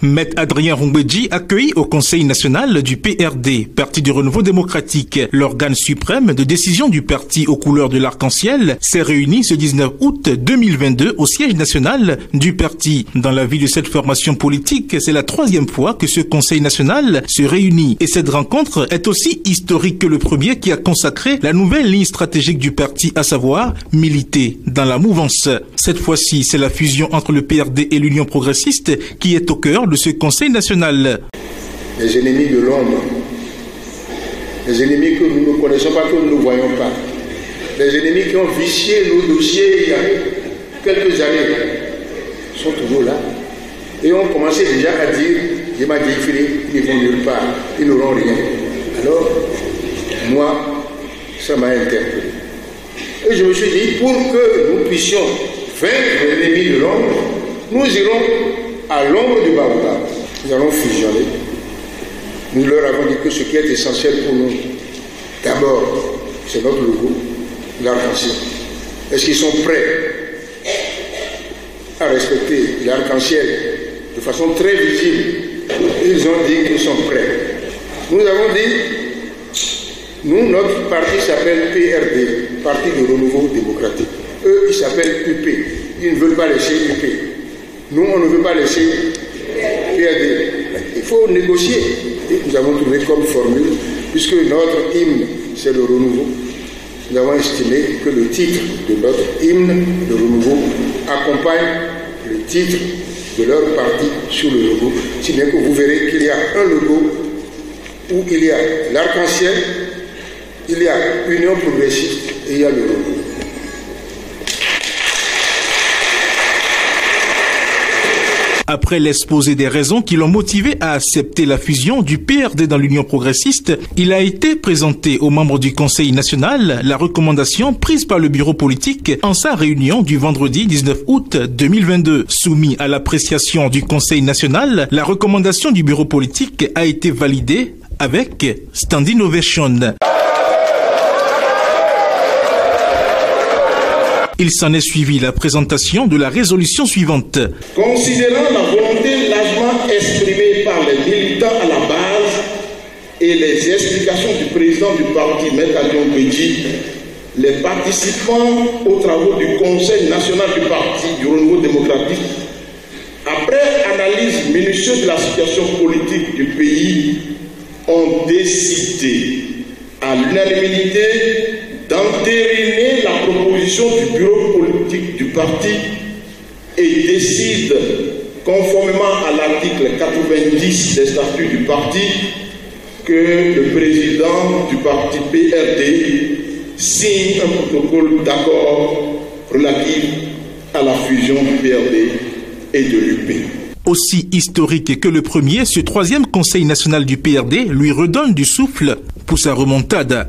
Maître Adrien Rombedji accueilli au Conseil national du PRD, Parti du Renouveau démocratique. L'organe suprême de décision du parti aux couleurs de l'arc-en-ciel s'est réuni ce 19 août 2022 au siège national du parti. Dans la vie de cette formation politique, c'est la troisième fois que ce Conseil national se réunit. Et cette rencontre est aussi historique que le premier qui a consacré la nouvelle ligne stratégique du parti, à savoir militer dans la mouvance. Cette fois-ci, c'est la fusion entre le PRD et l'Union progressiste qui est au cœur de ce Conseil national. Les ennemis de l'ombre, les ennemis que nous ne connaissons pas, que nous ne voyons pas, les ennemis qui ont vicié nos dossiers il y a quelques années sont toujours là et ont commencé déjà à dire, je m'ai dit, Philippe, ils ne vont nulle part, ils n'auront rien. Alors, moi, ça m'a interpellé. Et je me suis dit, pour que nous puissions vaincre l'ennemi de l'ombre, nous irons à l'ombre du baobab. Nous allons fusionner. Nous leur avons dit que ce qui est essentiel pour nous, d'abord, c'est notre logo, l'arc-en-ciel. Est-ce qu'ils sont prêts à respecter l'arc-en-ciel de façon très visible? Ils ont dit qu'ils sont prêts. Nous avons dit, nous, notre parti s'appelle PRD, Parti du Renouveau démocratique. Eux, ils s'appellent UP. Ils ne veulent pas laisser UP. Nous, on ne veut pas laisser PRD. Il faut négocier. Et nous avons trouvé comme formule, puisque notre hymne, c'est le renouveau, nous avons estimé que le titre de notre hymne, le renouveau, accompagne le titre de leur parti sur le logo. Si bien que vous verrez qu'il y a un logo où il y a l'arc-en-ciel, il y a Union progressiste et il y a le logo. Après l'exposé des raisons qui l'ont motivé à accepter la fusion du PRD dans l'Union progressiste, il a été présenté aux membres du Conseil national la recommandation prise par le bureau politique en sa réunion du vendredi 19 août 2022. Soumis à l'appréciation du Conseil national, la recommandation du bureau politique a été validée avec standing ovation. Il s'en est suivi la présentation de la résolution suivante. Considérant la volonté largement exprimée par les militants à la base et les explications du président du parti, Maître Adrien Rombedji, les participants aux travaux du Conseil national du parti du Renouveau démocratique, après analyse minutieuse de la situation politique du pays, ont décidé à l'unanimité d'entériner la proposition du bureau politique du parti et décide, conformément à l'article 90 des statuts du parti, que le président du parti PRD signe un protocole d'accord relatif à la fusion du PRD et de l'UP. Aussi historique que le premier, ce troisième Conseil national du PRD lui redonne du souffle pour sa remontade.